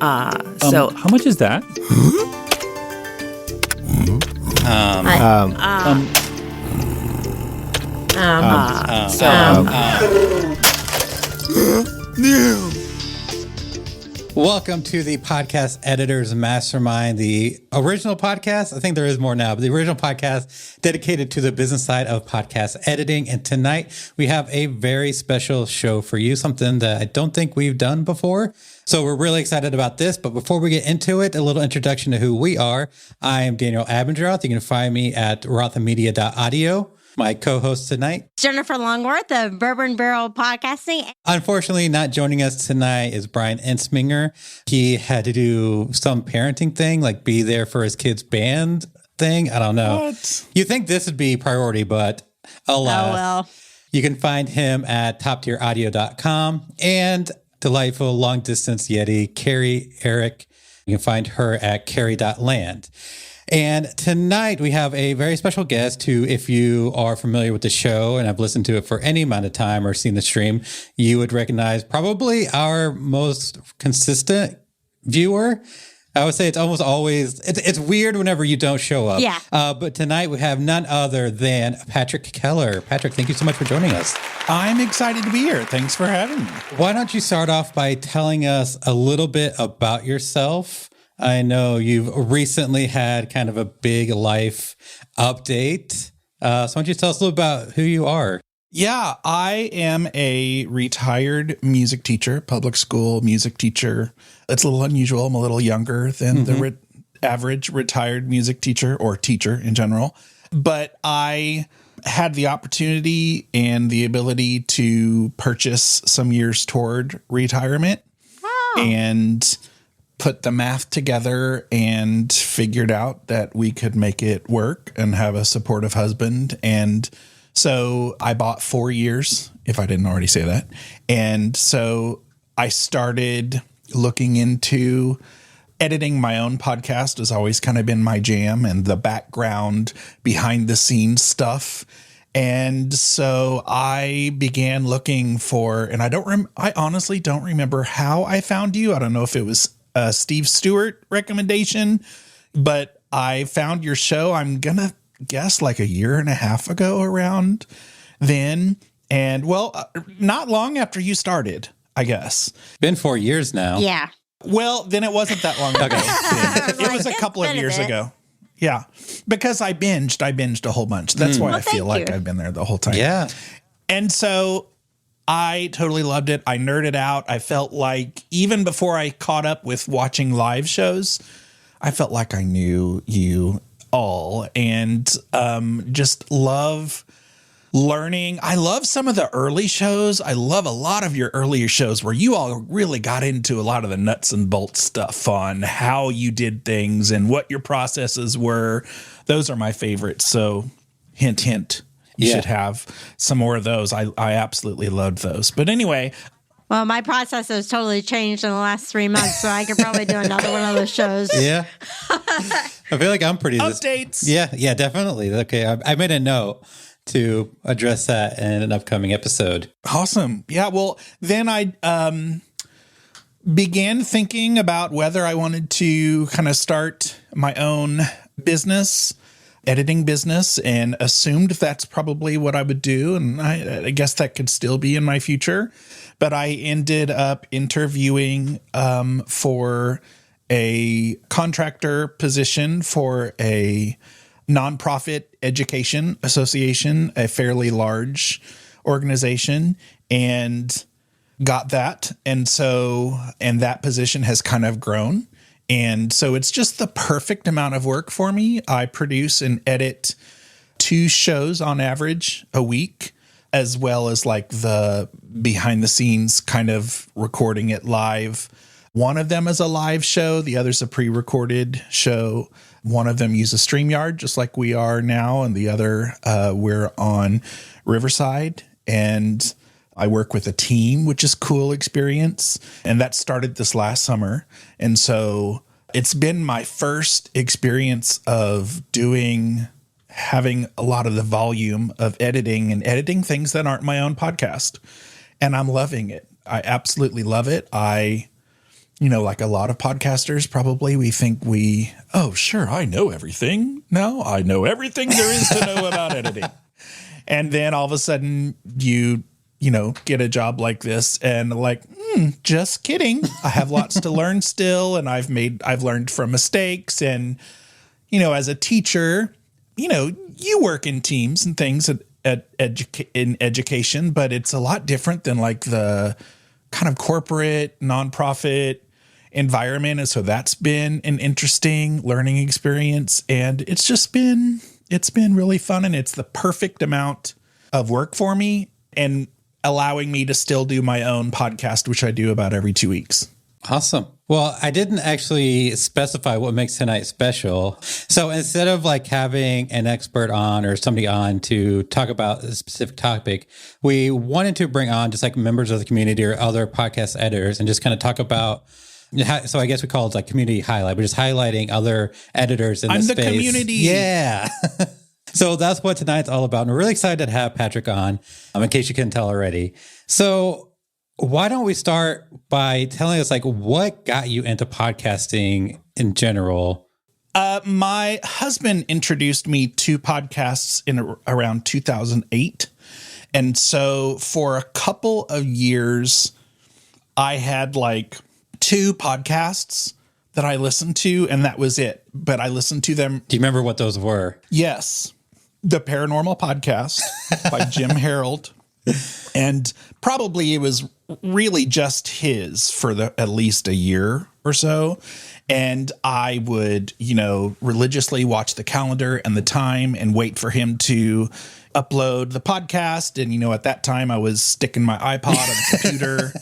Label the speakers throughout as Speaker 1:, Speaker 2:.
Speaker 1: How much is that?
Speaker 2: Welcome to the Podcast Editors Mastermind, the original podcast. I think there is more now, but the original podcast dedicated to the business side of podcast editing. And tonight we have a very special show for you, something that I don't think we've done before. So we're really excited about this. But before we get into it, a little introduction to who we are. I am Daniel Abendroth. You can find me at rothamedia.audio. My co-host tonight,
Speaker 3: Jennifer Longworth of Bourbon Barrel Podcasting.
Speaker 2: Unfortunately, not joining us tonight is Brian Ensminger. He had to do some parenting thing, like be there for his kid's band thing. I don't know.
Speaker 4: What?
Speaker 2: You think this would be priority, but alas.
Speaker 3: Oh, well.
Speaker 2: You can find him at toptieraudio.com and delightful long distance Yeti, Carrie Eric. You can find her at carrie.land. And tonight we have a very special guest who, if you are familiar with the show and have listened to it for any amount of time or seen the stream, you would recognize probably our most consistent viewer. I would say it's almost always, it's weird whenever you don't show up.
Speaker 3: Yeah.
Speaker 2: But tonight we have none other than Patrick Keller. Patrick, thank you so much for joining us.
Speaker 4: I'm excited to be here. Thanks for having me.
Speaker 2: Why don't you start off by telling us a little bit about yourself? I know you've recently had kind of a big life update. So why don't you tell us a little about who you are?
Speaker 4: Yeah, I am a retired music teacher, public school music teacher. It's a little unusual. I'm a little younger than the average retired music teacher or teacher in general. But I had the opportunity and the ability to purchase some years toward retirement. And put the math together and figured out that we could make it work and have a supportive husband. And so I bought 4 years, if I didn't already say that. And so I started looking into editing my own podcast has always kind of been my jam and the background behind the scenes stuff. And so I began looking for, and I honestly don't remember how I found you. I don't know if it was Steve Stewart recommendation, but I found your show. I'm going to guess like a year and a half ago around then. And well, not long after you started, I guess.
Speaker 2: Been 4 years now.
Speaker 3: Yeah.
Speaker 4: Well, then it wasn't that long ago. It was a couple of years ago. Yeah. Because I binged a whole bunch. That's why I feel like I've been there the whole time.
Speaker 2: Yeah.
Speaker 4: And so I totally loved it. I nerded out. I felt like even before I caught up with watching live shows, I felt like I knew you all and just love learning. I love some of the early shows. I love a lot of your earlier shows where you all really got into a lot of the nuts and bolts stuff on how you did things and what your processes were. Those are my favorites. So hint, hint. You should have some more of those. I absolutely loved those. But anyway.
Speaker 3: Well, my process has totally changed in the last 3 months, so I could probably do another one of those shows.
Speaker 2: Yeah. I feel like I'm pretty...
Speaker 4: Updates.
Speaker 2: Yeah, definitely. Okay, I made a note to address that in an upcoming episode.
Speaker 4: Awesome. Yeah, well, then I began thinking about whether I wanted to kind of start my own business, editing business, and assumed that's probably what I would do. And I guess that could still be in my future. But I ended up interviewing for a contractor position for a nonprofit education association, a fairly large organization, and got that. And that position has kind of grown. And so it's just the perfect amount of work for me. I produce and edit 2 shows on average a week, as well as like the behind the scenes kind of recording it live. One of them is a live show. The other's a pre-recorded show. One of them uses StreamYard, just like we are now. And the other, we're on Riverside. And I work with a team, which is cool experience. And that started this last summer. And so it's been my first experience of having a lot of the volume of editing things that aren't my own podcast. And I'm loving it. I absolutely love it. I like a lot of podcasters, probably we think oh, sure, I know everything. No, I know everything there is to know about editing. And then all of a sudden you get a job like this and like, just kidding. I have lots to learn still. And I've learned from mistakes. And, as a teacher, you work in teams and things in education, but it's a lot different than like the kind of corporate nonprofit environment. And so that's been an interesting learning experience. And it's been really fun. And it's the perfect amount of work for me and allowing me to still do my own podcast, which I do about every 2 weeks.
Speaker 2: Awesome. Well, I didn't actually specify what makes tonight special. So instead of like having an expert on or somebody on to talk about a specific topic, we wanted to bring on just like members of the community or other podcast editors and just kind of talk about. So I guess we call it like community highlight. We're just highlighting other editors in the space.
Speaker 4: I'm the community.
Speaker 2: Yeah. So that's what tonight's all about. And we're really excited to have Patrick on, in case you couldn't tell already. So why don't we start by telling us like what got you into podcasting in general?
Speaker 4: My husband introduced me to podcasts in around 2008. And so for a couple of years, I had like 2 podcasts that I listened to, and that was it. But I listened to them.
Speaker 2: Do you remember what those were?
Speaker 4: Yes. The Paranormal Podcast by Jim Harold. And probably it was really just his for at least a year or so. And I would, religiously watch the calendar and the time and wait for him to upload the podcast. And, at that time I was sticking my iPod on the computer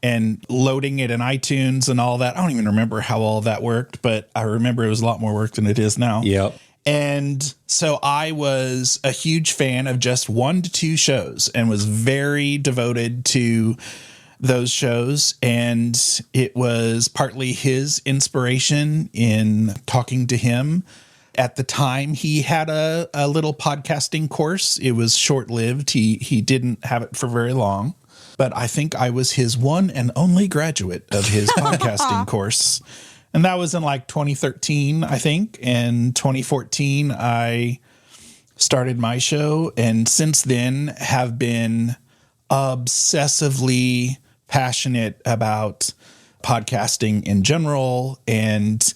Speaker 4: and loading it in iTunes and all that. I don't even remember how all that worked, but I remember it was a lot more work than it is now.
Speaker 2: Yep.
Speaker 4: And so I was a huge fan of just 1 to 2 shows and was very devoted to those shows. And it was partly his inspiration in talking to him. At the time, he had a little podcasting course. It was short-lived. He didn't have it for very long. But I think I was his one and only graduate of his podcasting course. And that was in like 2013, I think. And 2014, I started my show. And since then have been obsessively passionate about podcasting in general and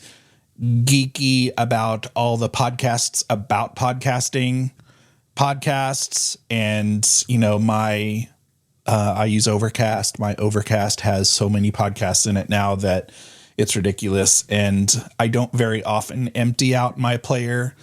Speaker 4: geeky about all the podcasts about podcasting podcasts. And, I use Overcast. My Overcast has so many podcasts in it now that it's ridiculous. And I don't very often empty out my player.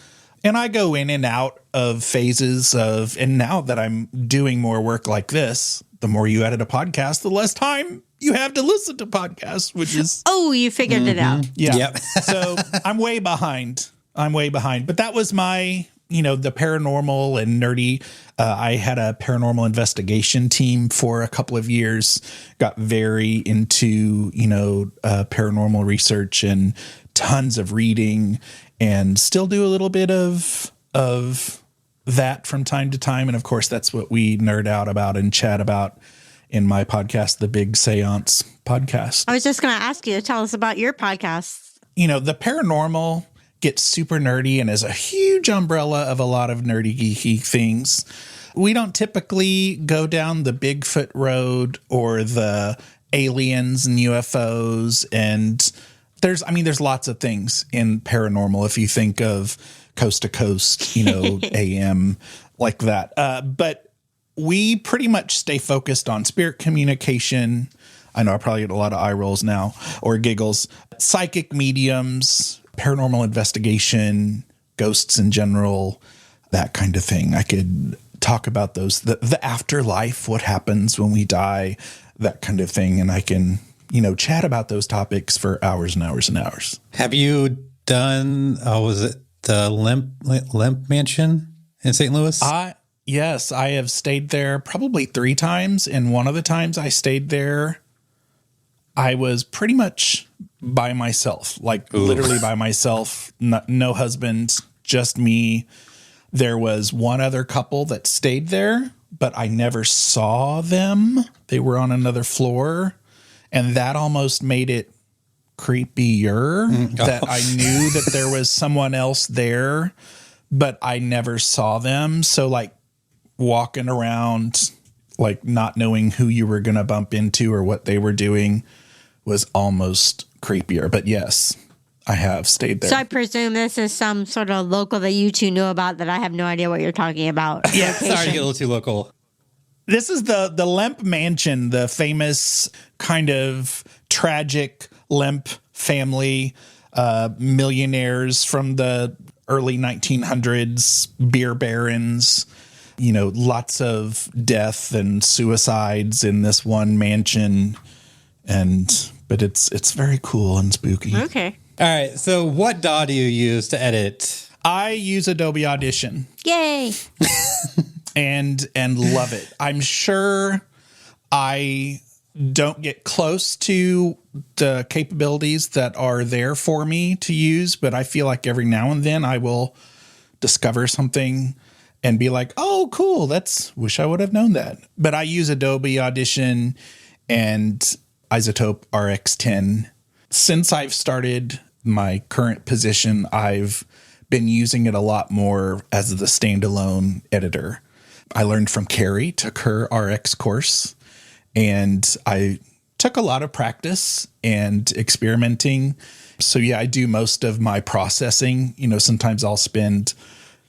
Speaker 4: And I go in and out of phases of, and now that I'm doing more work like this, the more you edit a podcast, the less time you have to listen to podcasts, which is...
Speaker 3: Oh, you figured it out.
Speaker 4: Yeah.
Speaker 2: Yep.
Speaker 4: So I'm way behind. But that was my, the paranormal and nerdy. I had a paranormal investigation team for a couple of years, got very into, paranormal research and tons of reading, and still do a little bit of that from time to time. And of course, that's what we nerd out about and chat about in my podcast, the Big Seance Podcast.
Speaker 3: I was just going to ask you to tell us about your podcast.
Speaker 4: The paranormal gets super nerdy and is a huge umbrella of a lot of nerdy, geeky things. We don't typically go down the Bigfoot road or the aliens and UFOs. And there's lots of things in paranormal if you think of Coast to Coast, AM like that. But we pretty much stay focused on spirit communication. I know I probably get a lot of eye rolls now or giggles. Psychic mediums, paranormal investigation, ghosts in general, that kind of thing. I could talk about those, the afterlife, what happens when we die, that kind of thing. And I can, chat about those topics for hours and hours and hours.
Speaker 2: Have you done, was it the Limp Mansion in St. Louis?
Speaker 4: Yes, I have stayed there probably 3 times. And one of the times I stayed there, I was pretty much by myself, literally by myself, no husband, just me. There was one other couple that stayed there, but I never saw them. They were on another floor, and that almost made it creepier that I knew that there was someone else there, but I never saw them. So like walking around, like not knowing who you were going to bump into or what they were doing was almost creepier. But yes, I have stayed there.
Speaker 3: So I presume this is some sort of local that you two know about that I have no idea what you're talking about.
Speaker 2: Yeah, sorry to get a little too local.
Speaker 4: This is the Lemp Mansion, the famous kind of tragic Lemp family, millionaires from the early 1900s, beer barons, you know, lots of death and suicides in this one mansion. But it's very cool and spooky.
Speaker 3: Okay.
Speaker 2: All right. So what DAW do you use to edit?
Speaker 4: I use Adobe Audition.
Speaker 3: Yay.
Speaker 4: and love it. I'm sure I don't get close to the capabilities that are there for me to use, but I feel like every now and then I will discover something and be like, oh, cool. Wish I would have known that. But I use Adobe Audition and Isotope RX10. Since I've started my current position, I've been using it a lot more as the standalone editor. I learned from Carrie, took her RX course, and I took a lot of practice and experimenting. So yeah, I do most of my processing. You know, sometimes I'll spend,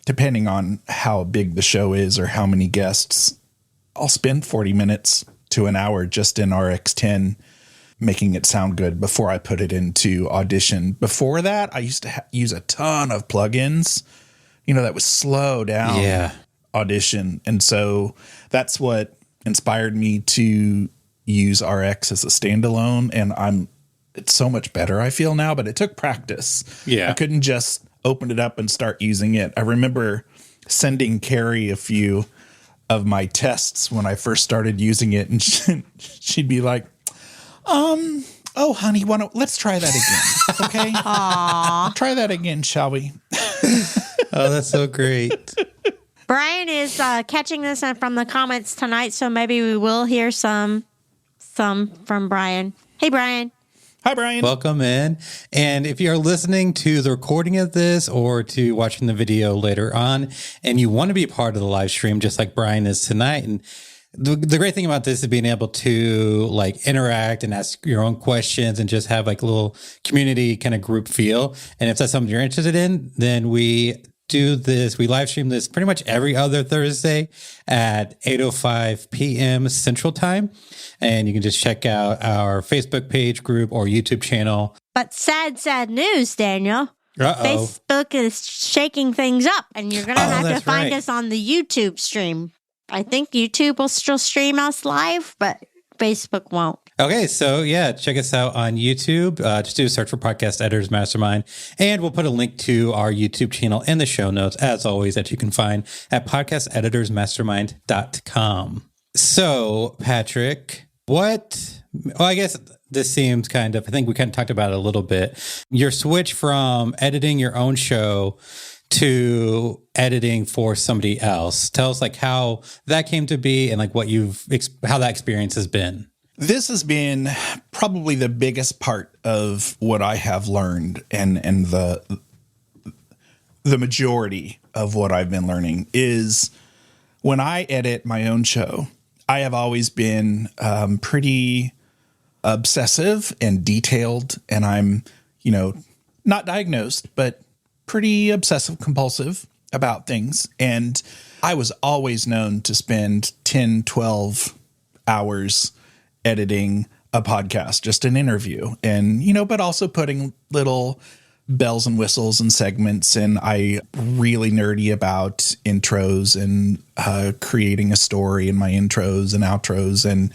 Speaker 4: depending on how big the show is or how many guests, I'll spend 40 minutes to an hour just in RX10 making it sound good before I put it into Audition. Before that, I used to use a ton of plugins, you know, that would slow down Audition. And so that's what inspired me to use RX as a standalone. And it's so much better, I feel now, but it took practice.
Speaker 2: Yeah.
Speaker 4: I couldn't just open it up and start using it. I remember sending Carrie a few of my tests when I first started using it, and she'd be like, oh, honey, let's try that again. Okay.
Speaker 3: Aww.
Speaker 4: Try that again, shall we?
Speaker 2: Oh, that's so great.
Speaker 3: Brian is catching this from the comments tonight, so maybe we will hear some from Brian. Hey, Brian.
Speaker 4: Hi, Brian.
Speaker 2: Welcome in. And if you're listening to the recording of this or to watching the video later on, and you want to be part of the live stream, just like Brian is tonight, and the great thing about this is being able to like interact and ask your own questions and just have like a little community kind of group feel. And if that's something you're interested in, then we live stream this pretty much every other Thursday at 8:05 p.m. Central Time. And you can just check out our Facebook page, group, or YouTube channel.
Speaker 3: But sad news, Daniel.
Speaker 2: Uh-oh.
Speaker 3: Facebook is shaking things up, and you're going to have to find
Speaker 2: right.
Speaker 3: us on the YouTube stream. I think YouTube will still stream us live, but Facebook won't.
Speaker 2: Okay, so yeah, check us out on YouTube. Just do a search for Podcast Editors Mastermind, and we'll put a link to our YouTube channel in the show notes, as always, that you can find at podcasteditorsmastermind.com. So, Patrick, I guess this seems I think we kind of talked about it a little bit. Your switch from editing your own show to editing for somebody else. Tell us like how that came to be and like how that experience has been.
Speaker 4: This has been probably the biggest part of what I have learned, and the majority of what I've been learning is when I edit my own show, I have always been pretty obsessive and detailed, and I'm, not diagnosed, but pretty obsessive compulsive about things. And I was always known to spend 10, 12 hours editing a podcast, just an interview, and, but also putting little bells and whistles and segments. And I really nerdy about intros and creating a story in my intros and outros. And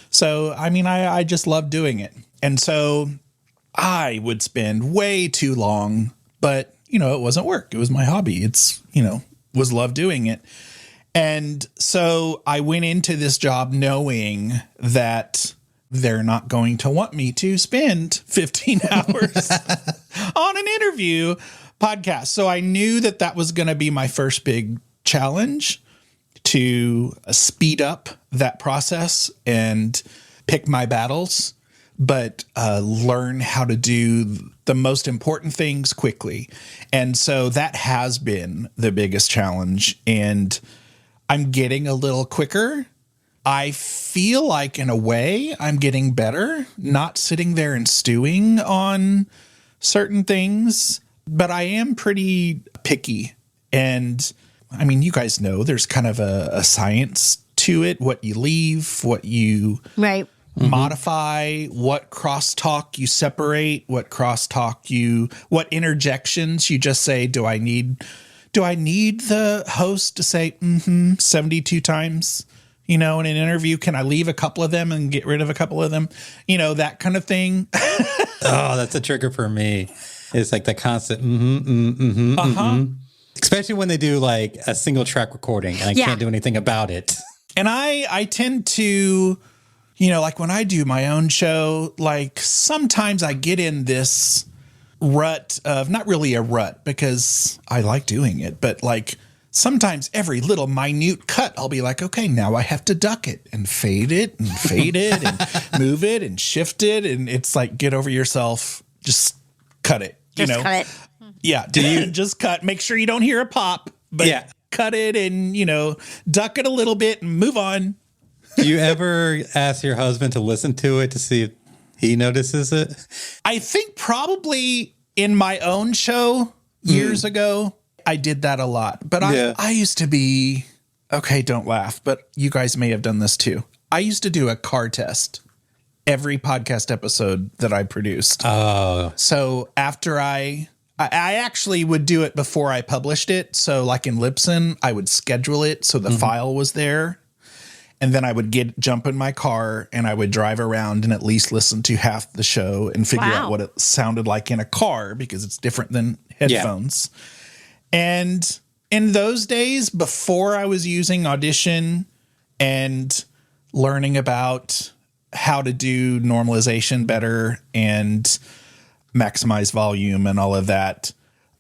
Speaker 4: so, I just love doing it. And so I would spend way too long, but it wasn't work. It was my hobby. It's, was love doing it. And so I went into this job knowing that they're not going to want me to spend 15 hours on an interview podcast. So I knew that was going to be my first big challenge, to speed up that process and pick my battles. but learn how to do the most important things quickly. And so that has been the biggest challenge. And I'm getting a little quicker. I feel like, in a way, I'm getting better, not sitting there and stewing on certain things, but I am pretty picky. And I mean, you guys know there's kind of a science to it, what you leave, what you modify, what crosstalk you separate, what interjections you just say, do I need the host to say 72 times? In an interview, can I leave a couple of them and get rid of a couple of them? That kind of thing.
Speaker 2: Oh, that's a trigger for me. It's like the constant Especially when they do like a single track recording and I can't do anything about it.
Speaker 4: And I tend to, like when I do my own show, like sometimes I get in this rut of, not really a rut because I like doing it, but like sometimes every little minute cut, I'll be like, okay, now I have to duck it and fade it and move it and shift it. And it's like, get over yourself. Just cut it.
Speaker 3: Cut it.
Speaker 4: Yeah. Do you just cut? Make sure you don't hear a pop, but cut it and, duck it a little bit and move on.
Speaker 2: Do you ever ask your husband to listen to it to see if he notices it?
Speaker 4: I think probably in my own show years ago, I did that a lot. But I used to be, okay, don't laugh, but you guys may have done this too. I used to do a car test every podcast episode that I produced.
Speaker 2: Oh.
Speaker 4: So after I actually would do it before I published it. So like in Libsyn, I would schedule it so the file was there. And then I would jump in my car and I would drive around and at least listen to half the show and figure out what it sounded like in a car because it's different than headphones. Yeah. And in those days, before I was using Audition and learning about how to do normalization better and maximize volume and all of that,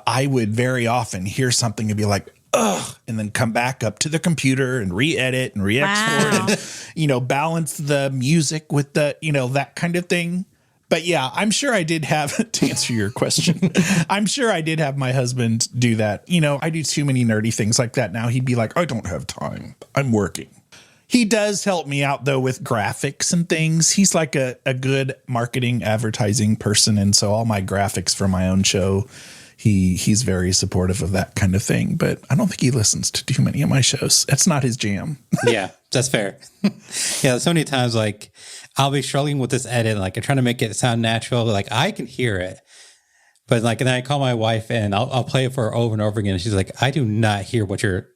Speaker 4: I would very often hear something and be like, ugh, and then come back up to the computer and re-edit and re-export and, balance the music with the, that kind of thing. But yeah, I'm sure I did have, to answer your question, I'm sure I did have my husband do that. I do too many nerdy things like that now. He'd be like, I don't have time. I'm working. He does help me out, though, with graphics and things. He's like a good marketing, advertising person. And so all my graphics for my own show, he's very supportive of that kind of thing. But I don't think he listens to too many of my shows. That's not his jam.
Speaker 2: Yeah, that's fair. Yeah, so many times, like, I'll be struggling with this edit. Like, I'm trying to make it sound natural. Like, I can hear it. But, like, and then I call my wife and I'll play it for her over and over again. And she's like, I do not hear what you're...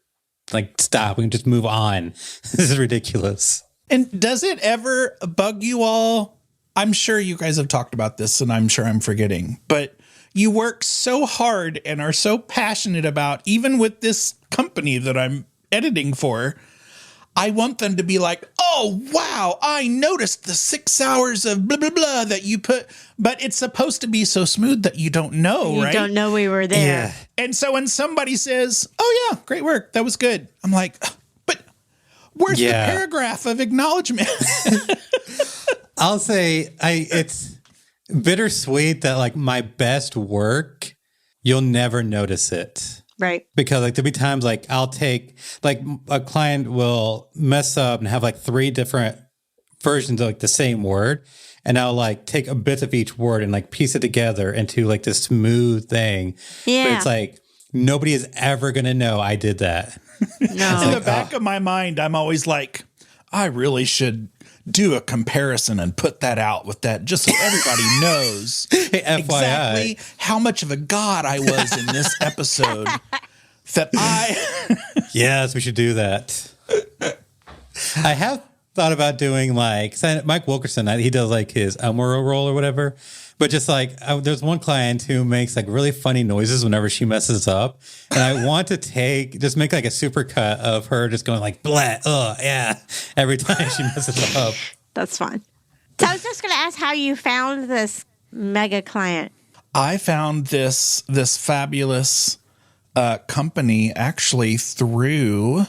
Speaker 2: Like, stop. We can just move on. This is ridiculous.
Speaker 4: And does it ever bug you all? I'm sure you guys have talked about this and I'm sure I'm forgetting, but you work so hard and are so passionate about, even with this company that I'm editing for, I want them to be like, oh, wow, I noticed the 6 hours of blah, blah, blah that you put, but it's supposed to be so smooth that you don't know, right?
Speaker 3: You don't know we were there.
Speaker 2: Yeah.
Speaker 4: And so when somebody says, oh, yeah, great work, that was good, I'm like, but where's the paragraph of acknowledgement?
Speaker 2: I'll say it's bittersweet that, like, my best work, you'll never notice it.
Speaker 3: Right.
Speaker 2: Because, like, there'll be times, like, I'll take, like, a client will mess up and have, like, 3 different versions of, like, the same word. And I'll, like, take a bit of each word and, like, piece it together into, like, this smooth thing.
Speaker 3: Yeah.
Speaker 2: But it's like, nobody is ever going to know I did that.
Speaker 3: No.
Speaker 4: In the back of my mind, I'm always like, I really should do a comparison and put that out with that just so everybody knows exactly how much of a god I was in this episode.
Speaker 2: Yes, we should do that. I have thought about doing, like, Mike Wilkerson, he does, like, his Elmore roll or whatever. But just, like, there's one client who makes, like, really funny noises whenever she messes up. And I want to just make, like, a super cut of her just going, like, blah, yeah, every time she messes up.
Speaker 3: That's fine. So I was just going to ask how you found this mega client.
Speaker 4: I found this fabulous company actually through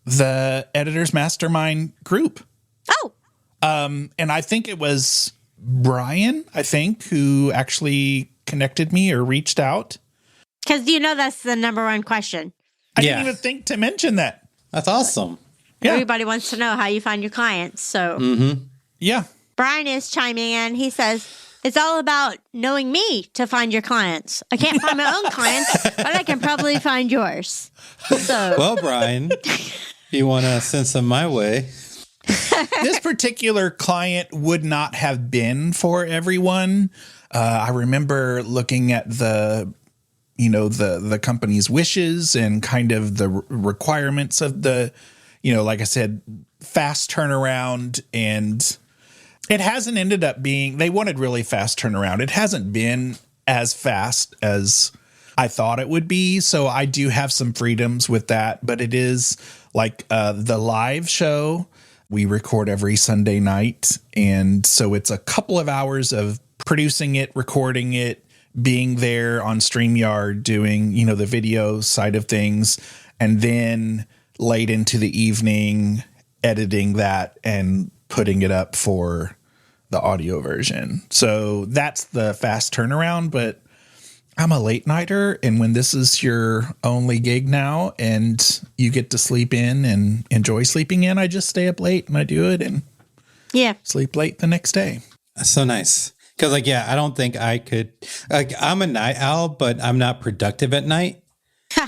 Speaker 4: the Editors Mastermind group.
Speaker 3: Oh.
Speaker 4: And I think it was Brian, I think, who actually connected me or reached out.
Speaker 3: Because that's the number one question.
Speaker 4: I didn't even think to mention that.
Speaker 2: That's awesome.
Speaker 4: Yeah.
Speaker 3: Everybody wants to know how you find your clients. So
Speaker 4: Yeah.
Speaker 3: Brian is chiming in. He says, it's all about knowing me to find your clients. I can't find my own clients, but I can probably find yours. So,
Speaker 2: Well, Brian, you want to send some my way?
Speaker 4: This particular client would not have been for everyone. I remember looking at the company's wishes and kind of the requirements of the, like I said, fast turnaround. And it hasn't ended up being, they wanted really fast turnaround. It hasn't been as fast as I thought it would be. So I do have some freedoms with that, but it is like the live show. We record every Sunday night. And so it's a couple of hours of producing it, recording it, being there on StreamYard, doing, the video side of things, and then late into the evening, editing that and putting it up for the audio version. So that's the fast turnaround, but I'm a late nighter. And when this is your only gig now and you get to sleep in and enjoy sleeping in, I just stay up late and I do it and sleep late the next day.
Speaker 2: That's so nice. Because, I don't think I could. I'm a night owl, but I'm not productive at night.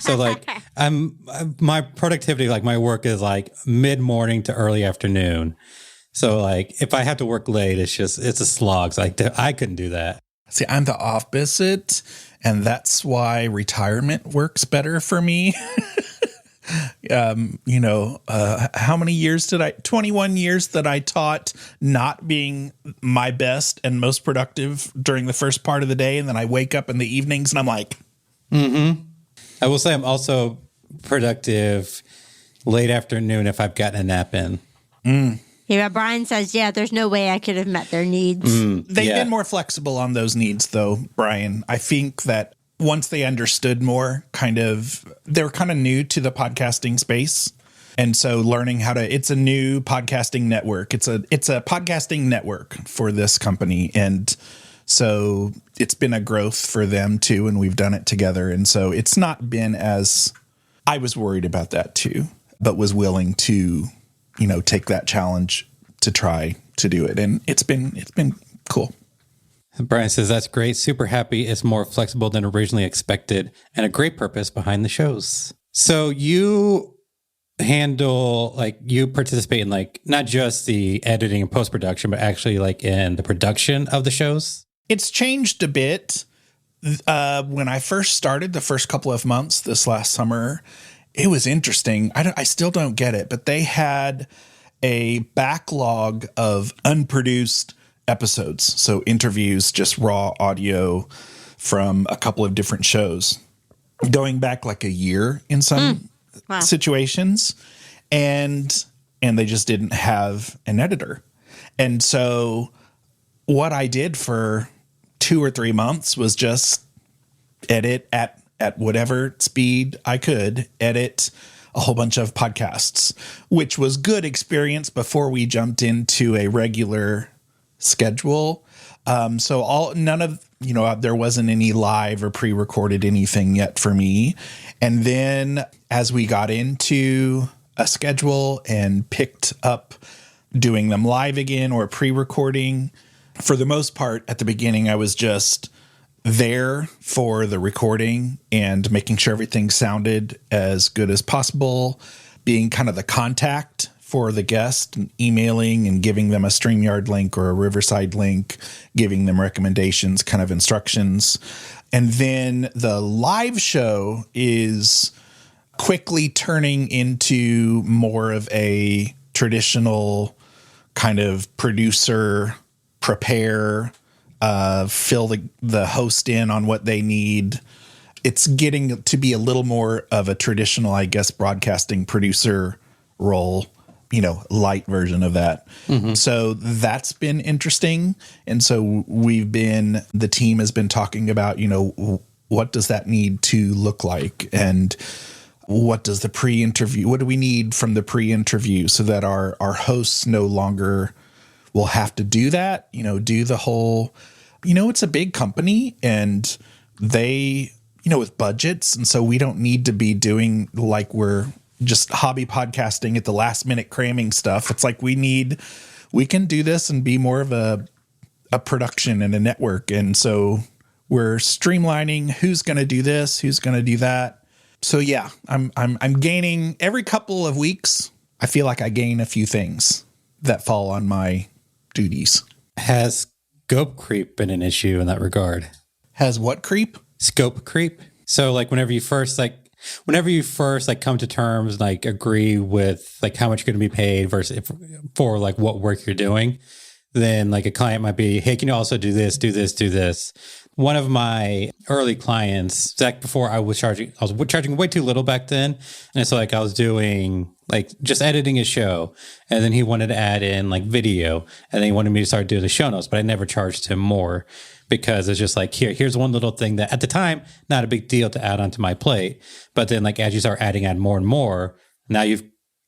Speaker 2: So, my productivity, my work is mid morning to early afternoon. So, if I have to work late, it's a slog. So, I couldn't do that.
Speaker 4: See, I'm the opposite, and that's why retirement works better for me. How many years 21 years that I taught not being my best and most productive during the first part of the day. And then I wake up in the evenings and I'm like,
Speaker 2: I will say I'm also productive late afternoon if I've gotten a nap in.
Speaker 3: Yeah, Brian says, there's no way I could have met their needs.
Speaker 4: They've been more flexible on those needs though, Brian. I think that once they understood more, they were kind of new to the podcasting space. And so learning it's a new podcasting network. It's a podcasting network for this company. And so it's been a growth for them too. And we've done it together. And so it's not been I was worried about that too, but was willing to, take that challenge to try to do it. And it's been cool.
Speaker 2: Brian says, that's great. Super happy. It's more flexible than originally expected and a great purpose behind the shows. So you handle, you participate in not just the editing and post-production, but actually in the production of the shows?
Speaker 4: It's changed a bit. When I first started the first couple of months this last summer, it was interesting. I still don't get it, but they had a backlog of unproduced episodes. So interviews, just raw audio from a couple of different shows going back a year in some situations. And they just didn't have an editor. And so what I did for 2 or 3 months was just edit at whatever speed I could, edit a whole bunch of podcasts, which was good experience before we jumped into a regular schedule. So none of, there wasn't any live or pre-recorded anything yet for me. And then as we got into a schedule and picked up doing them live again or pre-recording, for the most part at the beginning, I was just there for the recording and making sure everything sounded as good as possible, being kind of the contact for the guest, and emailing and giving them a StreamYard link or a Riverside link, giving them recommendations, kind of instructions. And then the live show is quickly turning into more of a traditional kind of producer, prepare, fill the host in on what they need. It's getting to be a little more of a traditional, I guess, broadcasting producer role, light version of that. So that's been interesting. And so the team has been talking about, what does that need to look like? And what does what do we need from the pre-interview so that our hosts no longer will have to do that, do the whole, it's a big company and they, with budgets. And so we don't need to be doing like we're just hobby podcasting at the last minute cramming stuff. It's like we can do this and be more of a production and a network. And so we're streamlining who's going to do this, who's going to do that. So yeah, I'm gaining every couple of weeks. I feel like I gain a few things that fall on my duties.
Speaker 2: Has scope creep been an issue in that regard?
Speaker 4: Has what creep?
Speaker 2: Scope creep. So like whenever you first come to terms, like agree with like how much you're going to be paid versus for like what work you're doing, then like a client might be, hey, can you also do this, do this, do this? One of my early clients, Zach, before I was charging way too little back then. And so like I was doing like just editing a show, and then he wanted to add in like video, and then he wanted me to start doing the show notes, but I never charged him more because it's just like, here's one little thing that at the time, not a big deal to add onto my plate. But then like as you start adding more and more, now you're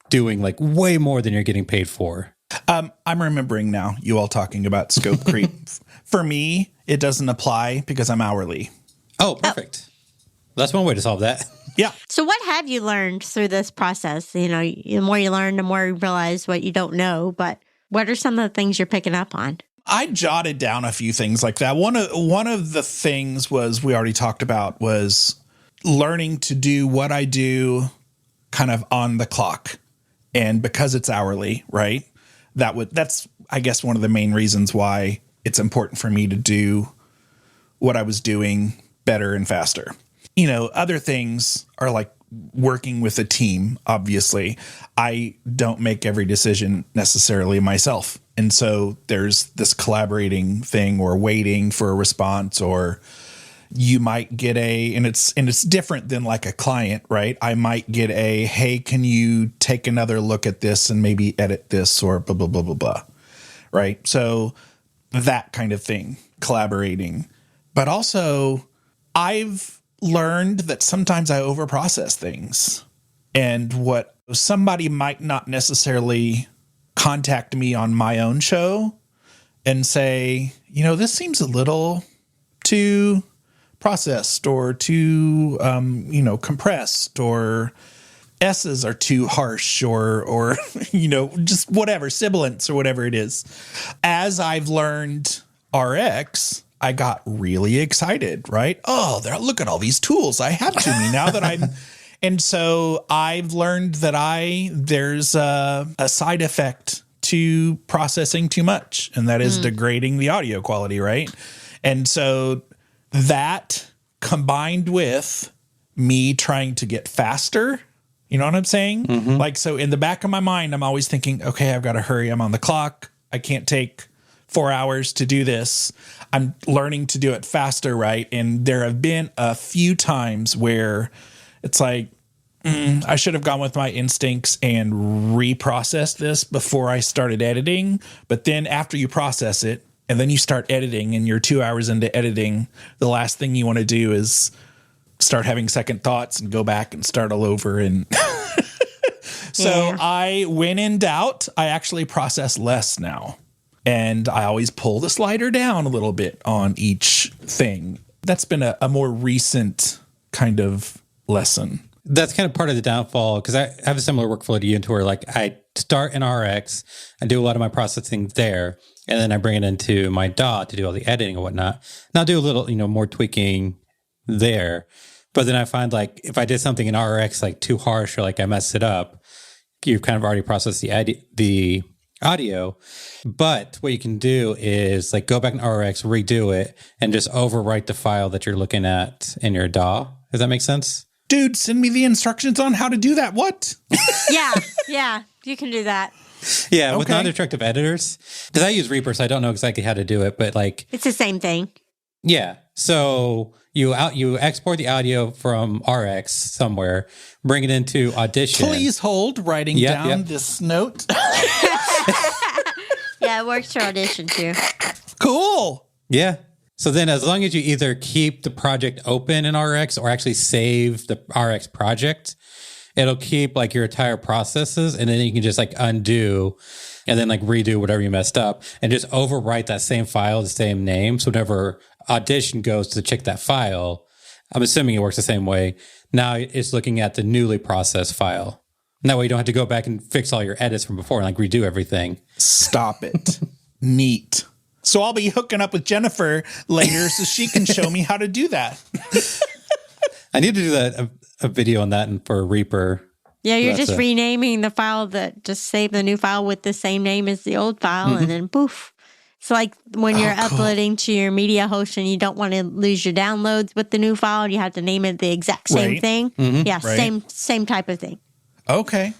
Speaker 2: doing like way more than you're getting paid for.
Speaker 4: I'm remembering now you all talking about scope creep. For me, it doesn't apply because I'm hourly.
Speaker 2: Oh, perfect. That's one way to solve that.
Speaker 4: Yeah.
Speaker 3: So what have you learned through this process? The more you learn, the more you realize what you don't know. But what are some of the things you're picking up on?
Speaker 4: I jotted down a few things like that. One of the things we already talked about was learning to do what I do kind of on the clock. And because it's hourly, right? That's I guess one of the main reasons why it's important for me to do what I was doing better and faster. Other things are like working with a team. Obviously, I don't make every decision necessarily myself. And so there's this collaborating thing or waiting for a response, or you might get and it's different than like a client, right? I might get hey, can you take another look at this and maybe edit this or blah, blah, blah, blah, blah. Right. So that kind of thing, collaborating. But also I've learned that sometimes I overprocess things, and what somebody might not necessarily contact me on my own show and say, this seems a little too processed or too, compressed, or S's are too harsh, or just whatever, sibilants or whatever it is. As I've learned RX, I got really excited, right? Oh, look at all these tools I have to me now that I'm, and so I've learned that there's a side effect to processing too much, and that is degrading the audio quality, right? And so that combined with me trying to get faster, you know what I'm saying? Mm-hmm. Like, so in the back of my mind, I'm always thinking, okay, I've got to hurry. I'm on the clock. I can't take 4 hours to do this. I'm learning to do it faster, right? And there have been a few times where it's like, I should have gone with my instincts and reprocessed this before I started editing. But then after you process it and then you start editing and you're 2 hours into editing, the last thing you want to do is start having second thoughts and go back and start all over. And so when in doubt, I actually process less now. And I always pull the slider down a little bit on each thing. That's been a more recent kind of lesson.
Speaker 2: That's kind of part of the downfall, because I have a similar workflow to you, into where like I start in RX, I do a lot of my processing there, and then I bring it into my DAW to do all the editing and whatnot. And I'll do a little, more tweaking there. But then I find like if I did something in RX like too harsh, or like I messed it up, you've kind of already processed the audio. But what you can do is like go back in RX, redo it, and just overwrite the file that you're looking at in your DAW. Does that make sense?
Speaker 4: Dude, send me the instructions on how to do that. What?
Speaker 3: Yeah, you can do that.
Speaker 2: Yeah, okay. With non-destructive editors. Because I use Reaper, so I don't know exactly how to do it, but like...
Speaker 3: It's the same thing.
Speaker 2: Yeah. So you export the audio from RX somewhere, bring it into Audition.
Speaker 4: Please hold writing down this note.
Speaker 3: Yeah, it works for Audition too.
Speaker 4: Cool.
Speaker 2: Yeah. So then as long as you either keep the project open in RX or actually save the RX project, it'll keep like your entire processes, and then you can just like undo and then like redo whatever you messed up and just overwrite that same file, the same name. So whenever Audition goes to check that file, I'm assuming it works the same way. Now it's looking at the newly processed file. And that way you don't have to go back and fix all your edits from before and like redo everything.
Speaker 4: Stop it. Neat. So I'll be hooking up with Jennifer later so she can show me how to do that.
Speaker 2: I need to do that a video on that and for Reaper.
Speaker 3: Yeah, you're just renaming the file that just save the new file with the same name as the old file, and then poof. It's like when you're uploading to your media host and you don't want to lose your downloads with the new file, you have to name it the exact same thing. Yeah, same type of thing.
Speaker 4: Okay.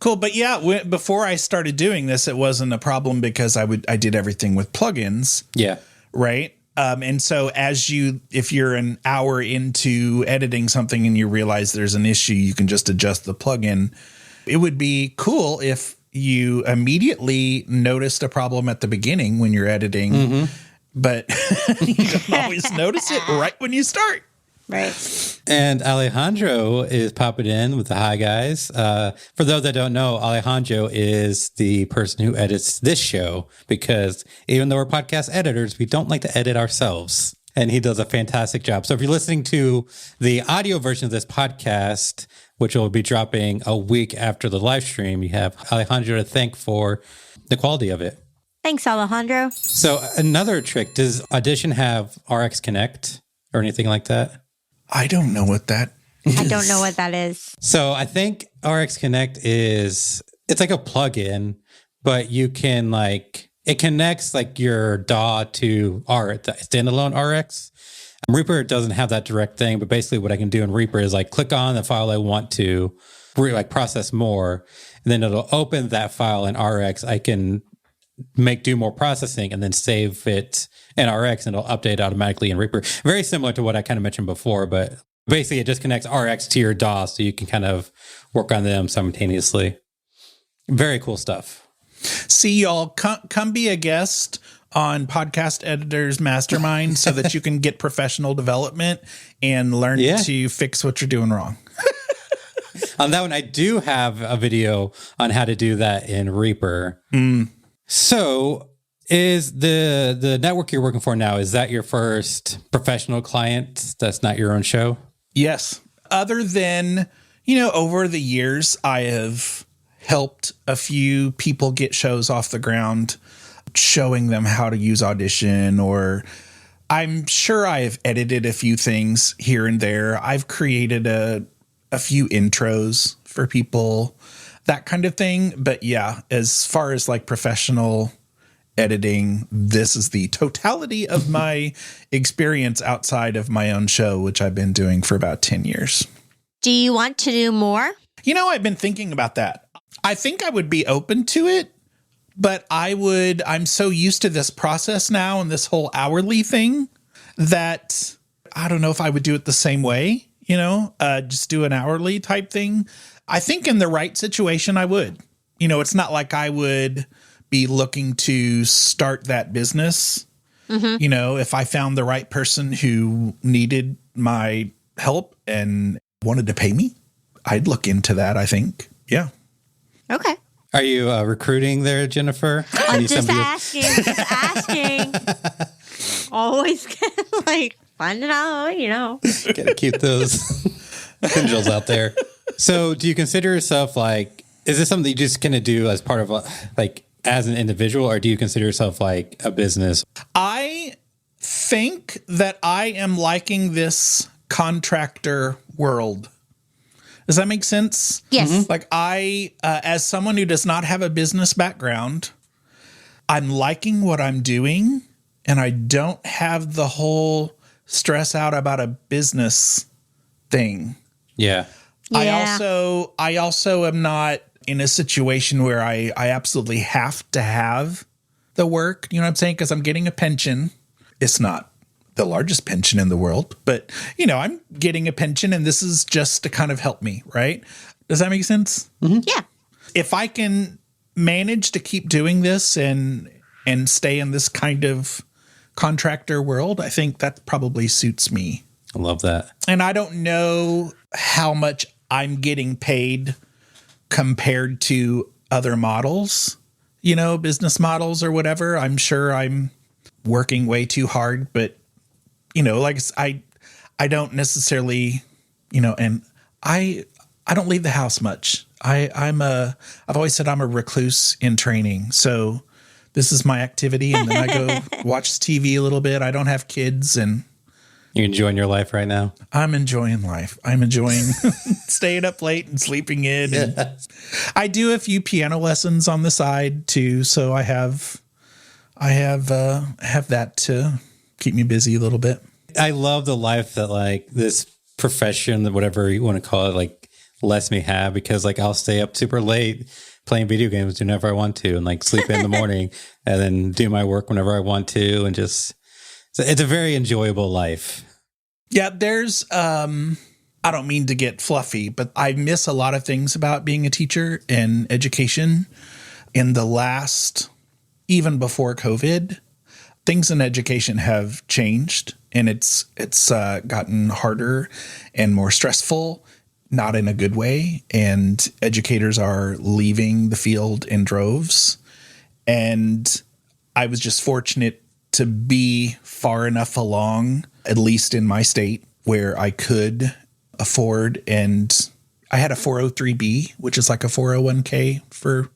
Speaker 4: Cool. But yeah, before I started doing this, it wasn't a problem because I did everything with plugins.
Speaker 2: Yeah.
Speaker 4: Right. And so if you're an hour into editing something and you realize there's an issue, you can just adjust the plugin. It would be cool if you immediately noticed a problem at the beginning when you're editing, but you don't always notice it right when you start.
Speaker 3: Right.
Speaker 2: And Alejandro is popping in with the hi guys. For those that don't know, Alejandro is the person who edits this show because even though we're podcast editors, we don't like to edit ourselves. And he does a fantastic job. So if you're listening to the audio version of this podcast, which will be dropping a week after the live stream, you have Alejandro to thank for the quality of it.
Speaker 3: Thanks, Alejandro.
Speaker 2: So another trick, does Audition have RX Connect or anything like that?
Speaker 4: I don't know what that is.
Speaker 3: I don't know what that is.
Speaker 2: So I think RX Connect it's like a plugin, but you can it connects like your DAW to the standalone RX. Reaper doesn't have that direct thing, but basically what I can do in Reaper is like click on the file I want to process more, and then it'll open that file in RX. I can do more processing and then save it in RX and it'll update automatically in Reaper. Very similar to what I kind of mentioned before, but basically it just connects RX to your DAW so you can kind of work on them simultaneously. Very cool stuff.
Speaker 4: See, y'all, come be a guest on Podcast Editors Mastermind so that you can get professional development and learn to fix what you're doing wrong.
Speaker 2: On that one, I do have a video on how to do that in Reaper. So is the network you're working for now, is that your first professional client that's not your own show?
Speaker 4: Yes. Other than, over the years, I have helped a few people get shows off the ground, showing them how to use Audition, or I'm sure I have edited a few things here and there. I've created a few intros for people, that kind of thing. But yeah, as far as like professional editing, this is the totality of my experience outside of my own show, which I've been doing for about 10 years.
Speaker 3: Do you want to do more?
Speaker 4: I've been thinking about that. I think I would be open to it, but I'm so used to this process now and this whole hourly thing that I don't know if I would do it the same way, just do an hourly type thing. I think in the right situation, I would. It's not like I would be looking to start that business. If I found the right person who needed my help and wanted to pay me, I'd look into that, I think. Yeah.
Speaker 3: Okay.
Speaker 2: Are you recruiting there, Jennifer?
Speaker 3: I'm just asking. Always finding out,
Speaker 2: Gotta keep those angels out there. So do you consider yourself is this something you just kind of do as part of as an individual, or do you consider yourself like a business?
Speaker 4: I think that I am liking this contractor world. Does that make sense?
Speaker 3: Yes.
Speaker 4: I, as someone who does not have a business background, I'm liking what I'm doing, and I don't have the whole stress out about a business thing.
Speaker 2: Yeah.
Speaker 4: I also am not in a situation where I absolutely have to have the work. You know what I'm saying? Because I'm getting a pension. It's not the largest pension in the world, but I'm getting a pension, and this is just to kind of help me, right? Does that make sense?
Speaker 3: Mm-hmm. Yeah.
Speaker 4: If I can manage to keep doing this and stay in this kind of contractor world, I think that probably suits me.
Speaker 2: I love that.
Speaker 4: And I don't know how much I'm getting paid compared to other models. business models or whatever. I'm sure I'm working way too hard, but like I don't necessarily, and I don't leave the house much. I've always said I'm a recluse in training. So this is my activity. And then I go watch TV a little bit. I don't have kids, and
Speaker 2: you're enjoying your life right now.
Speaker 4: I'm enjoying life. I'm enjoying staying up late and sleeping in. And I do a few piano lessons on the side too. So I have that to keep me busy a little bit.
Speaker 2: I love the life that like this profession, whatever you want to call it, like lets me have, because like I'll stay up super late playing video games whenever I want to, and like sleep in the morning and then do my work whenever I want to. And just, it's a very enjoyable life.
Speaker 4: Yeah. There's, I don't mean to get fluffy, but I miss a lot of things about being a teacher and education in the last, even before COVID. Things in education have changed, and it's gotten harder and more stressful, not in a good way. And educators are leaving the field in droves. And I was just fortunate to be far enough along, at least in my state, where I could afford, and I had a 403B, which is like a 401k for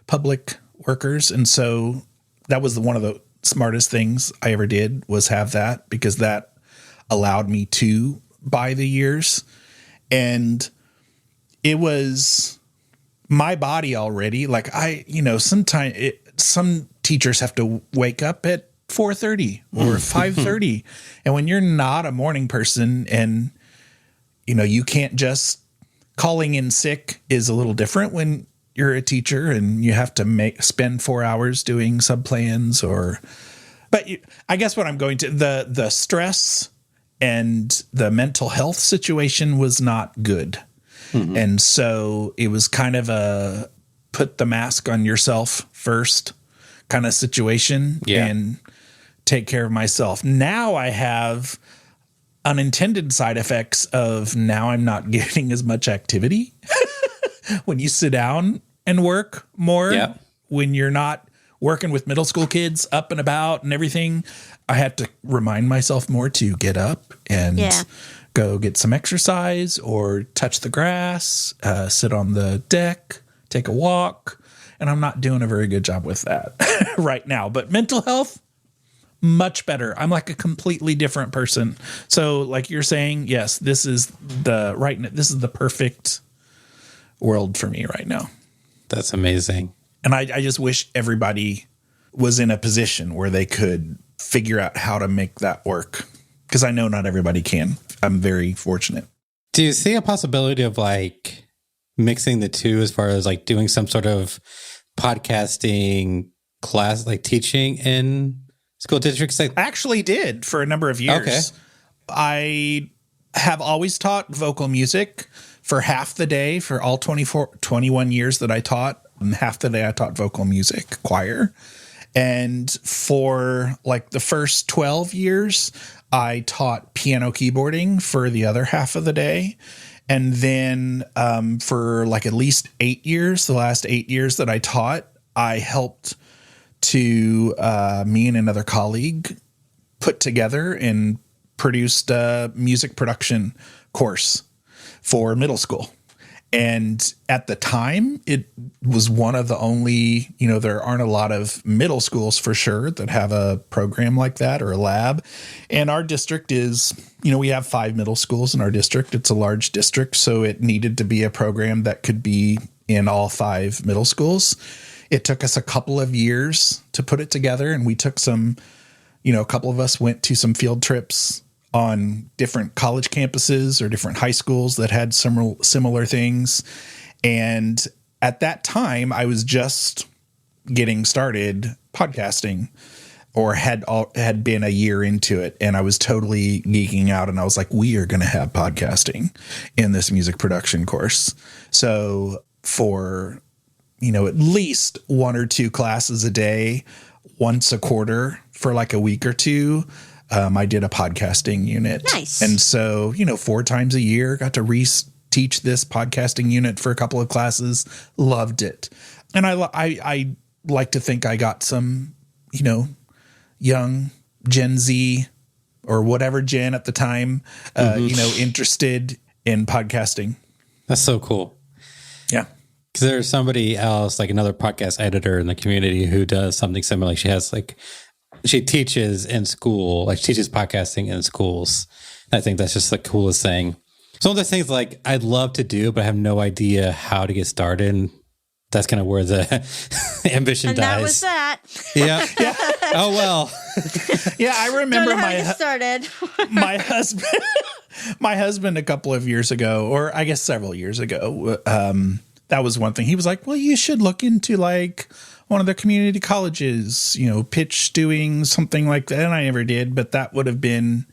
Speaker 4: public workers. And so that was one of the smartest things I ever did, was have that, because that allowed me to buy the years. And it was my body already. Like sometimes some teachers have to wake up at 4:30 or 5:30. And when you're not a morning person, and, you can't just, calling in sick is a little different when you're a teacher and you have to spend 4 hours doing subplans but I guess what I'm going to, the stress and the mental health situation was not good. Mm-hmm. And so it was kind of a put the mask on yourself first kind of situation, and take care of myself. Now I have unintended side effects of, now I'm not getting as much activity. When you sit down and work more, when you're not working with middle school kids up and about and everything, I had to remind myself more to get up and go get some exercise or touch the grass, sit on the deck, take a walk. And I'm not doing a very good job with that right now. But mental health, much better. I'm like a completely different person. So like you're saying, yes, this is the perfect world for me right now.
Speaker 2: That's amazing.
Speaker 4: And I just wish everybody was in a position where they could figure out how to make that work, because I know not everybody can. I'm very fortunate.
Speaker 2: Do you see a possibility of like mixing the two, as far as like doing some sort of podcasting class, like teaching in school districts? I
Speaker 4: actually did for a number of years. Okay. I have always taught vocal music for half the day for all 21 years that I taught. And half the day I taught vocal music, choir. And for like the first 12 years, I taught piano keyboarding for the other half of the day. And then for like at least 8 years, the last 8 years that I taught, I helped to me and another colleague put together and produced a music production course for middle school. And at the time, it was one of the only, there aren't a lot of middle schools for sure that have a program like that or a lab. And our district is, we have 5 middle schools in our district. It's a large district, so it needed to be a program that could be in all 5 middle schools. It took us a couple of years to put it together, and we took some, a couple of us went to some field trips on different college campuses or different high schools that had similar things. And at that time, I was just getting started podcasting, or had been a year into it. And I was totally geeking out, and I was like, we are going to have podcasting in this music production course. So for, at least 1 or 2 classes a day, once a quarter for like a week or two, I did a podcasting unit.
Speaker 3: Nice.
Speaker 4: And so, 4 times a year, got to teach this podcasting unit for a couple of classes. Loved it. And I like to think I got some, young Gen Z or whatever Gen at the time, interested in podcasting.
Speaker 2: That's so cool.
Speaker 4: Yeah.
Speaker 2: Because there's somebody else, like another podcast editor in the community who does something similar. She teaches in school, like she teaches podcasting in schools. I think that's just the coolest thing. Some of the things like I'd love to do, but I have no idea how to get started. And that's kind of where the ambition dies.
Speaker 3: That was that.
Speaker 2: Yeah. Oh, well.
Speaker 4: Yeah, I remember
Speaker 3: started.
Speaker 4: my husband a couple of years ago, or I guess several years ago, that was one thing. He was like, well, you should look into like one of the community colleges, pitch doing something like that. And I never did, but that would have been,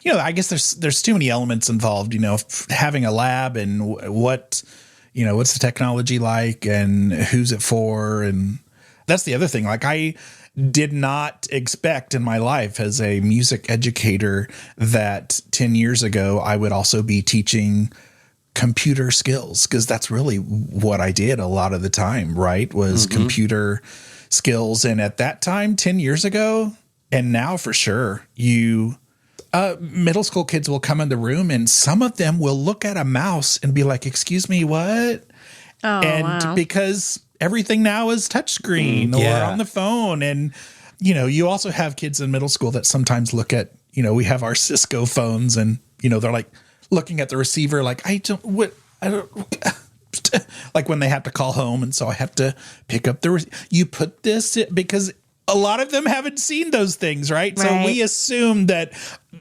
Speaker 4: I guess there's too many elements involved, having a lab and what's the technology like and who's it for. And that's the other thing. Like I did not expect in my life as a music educator that 10 years ago, I would also be teaching computer skills, because that's really what I did a lot of the time, right? Was computer skills. And at that time, 10 years ago, and now for sure, middle school kids will come in the room and some of them will look at a mouse and be like, excuse me, what?
Speaker 3: Oh, wow.
Speaker 4: Because everything now is touchscreen or on the phone. And, you also have kids in middle school that sometimes look at, we have our Cisco phones and, they're like looking at the receiver like, like when they have to call home. And so I have to pick up you put this because a lot of them haven't seen those things, right? So we assume that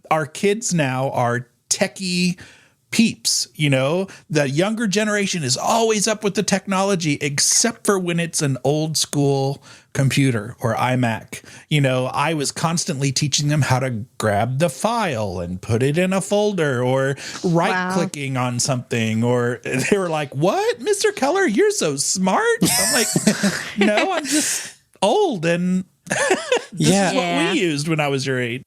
Speaker 4: our kids now are techie peeps, the younger generation is always up with the technology, except for when it's an old school computer or iMac. I was constantly teaching them how to grab the file and put it in a folder or right-clicking on something. Or they were like, what, Mr. Keller, you're so smart. I'm like, no, I'm just old. And this is what we used when I was your age.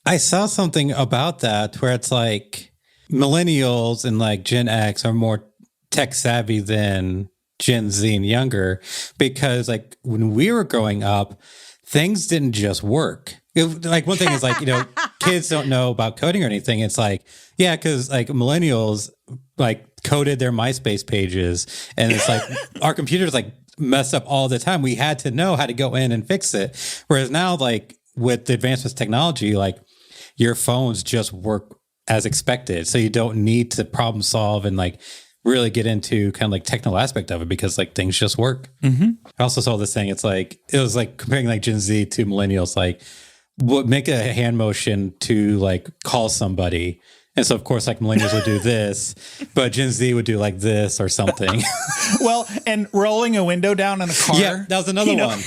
Speaker 2: I saw something about that where it's like millennials and like Gen X are more tech savvy than Gen Z and younger, because like when we were growing up, things didn't just work. Like one thing is like, kids don't know about coding or anything. It's like, yeah, because like millennials like coded their MySpace pages and it's like our computers like mess up all the time. We had to know how to go in and fix it. Whereas now, like with the advancements of technology, like your phones just work as expected. So you don't need to problem solve and like really get into kind of like technical aspect of it because like things just work. I also saw this thing. It was like comparing like Gen Z to millennials, like make a hand motion to like call somebody. And so, of course, like millennials would do this, but Gen Z would do like this or something.
Speaker 4: Well, and rolling a window down in a car.
Speaker 2: Yeah, that was another one.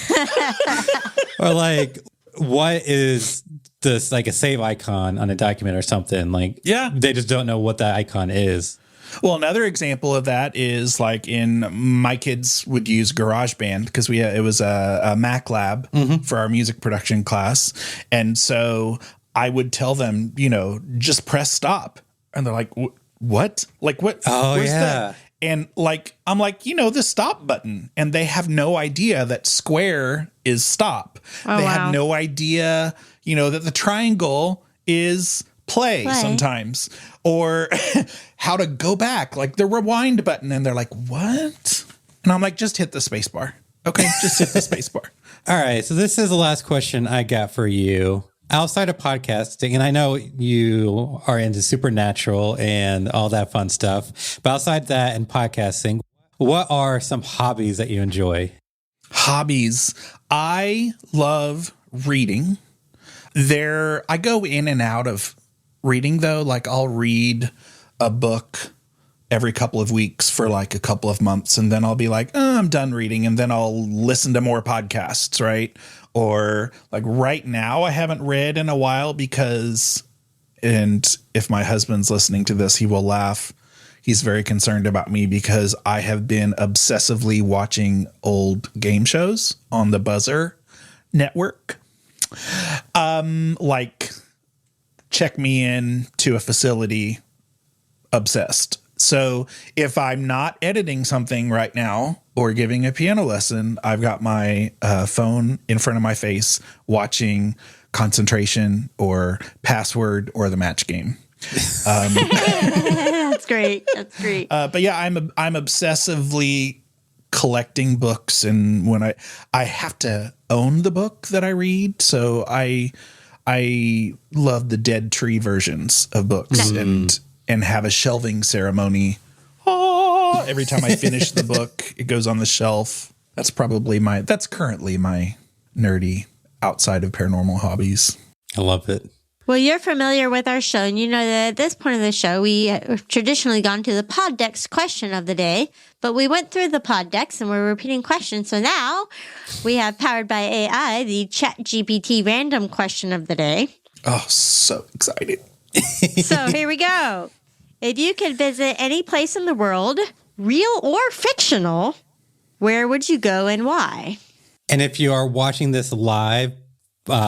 Speaker 2: Or like, what is this, like a save icon on a document or something? Like, they just don't know what that icon is.
Speaker 4: Well, another example of that is like my kids would use GarageBand because it was a Mac lab for our music production class. And so I would tell them, just press stop. And they're like, what? Like what?
Speaker 2: Oh,
Speaker 4: where's
Speaker 2: yeah.
Speaker 4: that? And like, I'm like, the stop button. And they have no idea that square is stop. They have no idea, that the triangle is play sometimes, or how to go back, like the rewind button. And they're like, what? And I'm like, just hit the space bar. Okay, just hit the space bar.
Speaker 2: All right. So this is the last question I got for you. Outside of podcasting, and I know you are into supernatural and all that fun stuff, but outside that and podcasting, what are some hobbies that you enjoy?
Speaker 4: Hobbies. I love reading. I go in and out of reading though. Like I'll read a book every couple of weeks for like a couple of months. And then I'll be like, I'm done reading. And then I'll listen to more podcasts. Right. Or like right now I haven't read in a while because, and if my husband's listening to this, he will laugh. He's very concerned about me because I have been obsessively watching old game shows on the Buzzer network. Like Check Me In to a Facility, obsessed. So if I'm not editing something right now or giving a piano lesson, I've got my phone in front of my face watching Concentration or Password or the Match Game.
Speaker 3: That's great. That's great.
Speaker 4: But yeah, I'm obsessively collecting books, and when I have to own the book that I read, so I love the dead tree versions of books and have a shelving ceremony. Oh, every time I finish the book, it goes on the shelf. That's currently my nerdy outside of paranormal hobbies.
Speaker 2: I love it.
Speaker 3: Well, you're familiar with our show, and you know that at this point of the show, we have traditionally gone to the Poddex question of the day, but we went through the Poddex and we're repeating questions. So now we have, powered by AI, the ChatGPT random question of the day.
Speaker 4: Oh, so excited.
Speaker 3: So here we go. If you could visit any place in the world, real or fictional, where would you go and why?
Speaker 2: And if you are watching this live,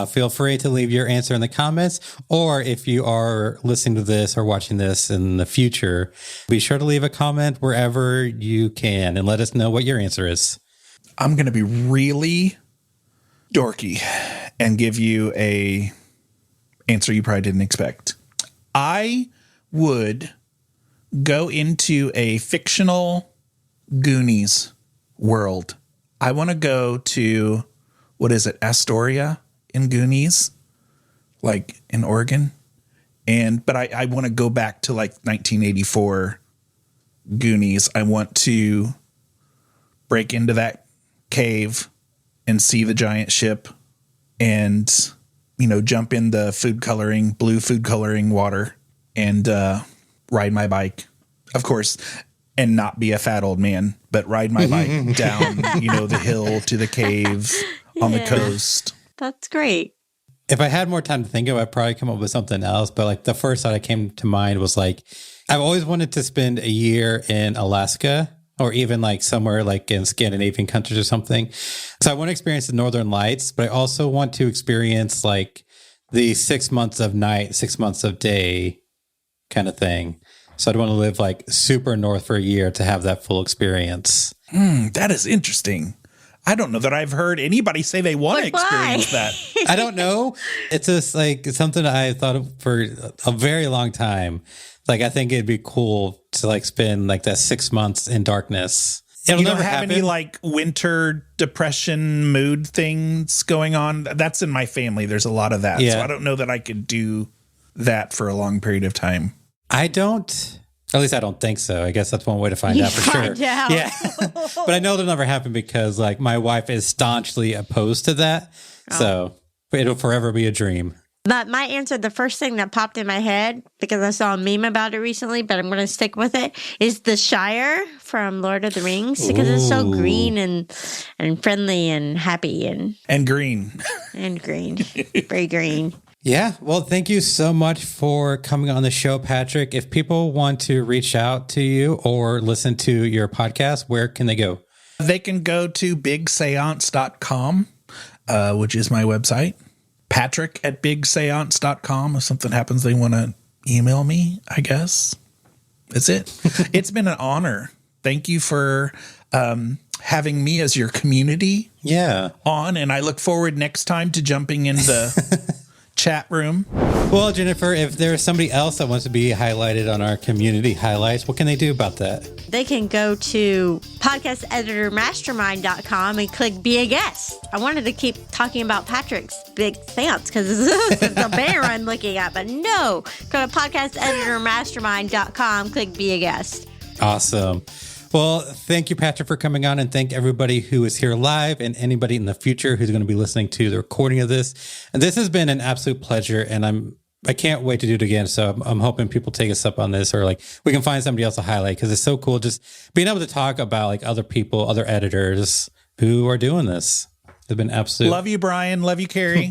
Speaker 2: feel free to leave your answer in the comments. Or if you are listening to this or watching this in the future, be sure to leave a comment wherever you can and let us know what your answer is.
Speaker 4: I'm going to be really dorky and give you a answer you probably didn't expect. I would go into a fictional Goonies world. I want to go to, what is it, Astoria in Goonies, like in Oregon. But I want to go back to like 1984 Goonies. I want to break into that cave and see the giant ship and, jump in the blue food coloring water and ride my bike, of course, and not be a fat old man, but ride my bike down, the hill to the cave on the coast.
Speaker 3: That's great.
Speaker 2: If I had more time to think of it, I'd probably come up with something else. But like the first thought that came to mind was like, I've always wanted to spend a year in Alaska or even like somewhere like in Scandinavian countries or something. So I want to experience the Northern Lights, but I also want to experience like the 6 months of night, 6 months of day kind of thing. So I'd want to live like super north for a year to have that full experience.
Speaker 4: That is interesting. I don't know that I've heard anybody say they want to experience that.
Speaker 2: I don't know. It's just like something I thought of for a very long time. Like, I think it'd be cool to like spend like that 6 months in darkness. It'll
Speaker 4: you don't
Speaker 2: never
Speaker 4: have
Speaker 2: happen.
Speaker 4: Any like winter depression mood things going on? That's in my family. There's a lot of that.
Speaker 2: Yeah.
Speaker 4: So I don't know that I could do that for a long period of time.
Speaker 2: I don't. At least I don't think so. I guess that's one way to find out for sure. Yeah. But I know it'll never happen because like my wife is staunchly opposed to that. Oh. So it'll forever be a dream.
Speaker 3: But my answer, the first thing that popped in my head, because I saw a meme about it recently, but I'm going to stick with it, is the Shire from Lord of the Rings, because it's so green and friendly and happy and
Speaker 4: green.
Speaker 3: And green. Very green.
Speaker 2: Yeah. Well, thank you so much for coming on the show, Patrick. If people want to reach out to you or listen to your podcast, where can they go?
Speaker 4: They can go to bigseance.com, which is my website. Patrick at bigseance.com. If something happens, they want to email me, I guess. That's it. It's been an honor. Thank you for having me as your community on. And I look forward next time to jumping in the chat room.
Speaker 2: Well, Jennifer, if there's somebody else that wants to be highlighted on our community highlights, what can they do about that? They can go to podcasteditormastermind.com and click Be a Guest. I wanted to keep talking about Patrick's big seance because it's a bear I'm looking at, but no. Go to podcasteditormastermind.com, click Be a Guest. Awesome. Well, thank you, Patrick, for coming on, and thank everybody who is here live and anybody in the future who's going to be listening to the recording of this. And this has been an absolute pleasure, and I can't wait to do it again. So I'm hoping people take us up on this, or like we can find somebody else to highlight, because it's so cool just being able to talk about like other people, other editors who are doing this. They've been absolute. Love you, Brian. Love you, Carrie.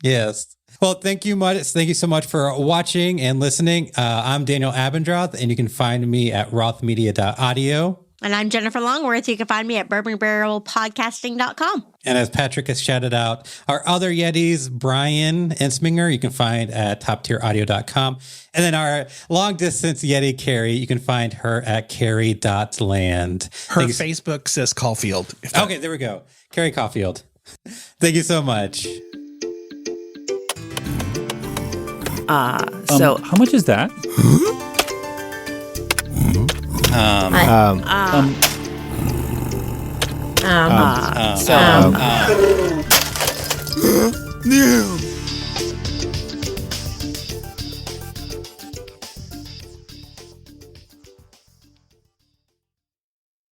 Speaker 2: Yes. Well, thank you much. Thank you so much for watching and listening. I'm Daniel Abendroth, and you can find me at rothmedia.audio.
Speaker 3: And I'm Jennifer Longworth. You can find me at bourbonbarrelpodcasting.com.
Speaker 2: And as Patrick has shouted out, our other Yetis, Brian Ensminger, you can find at toptieraudio.com. And then our long distance Yeti, Carrie, you can find her at carrie.land.
Speaker 4: Her Facebook says Caulfield.
Speaker 2: Okay, there we go. Carrie Caulfield. Thank you so much.
Speaker 1: So
Speaker 5: how much is that?
Speaker 1: so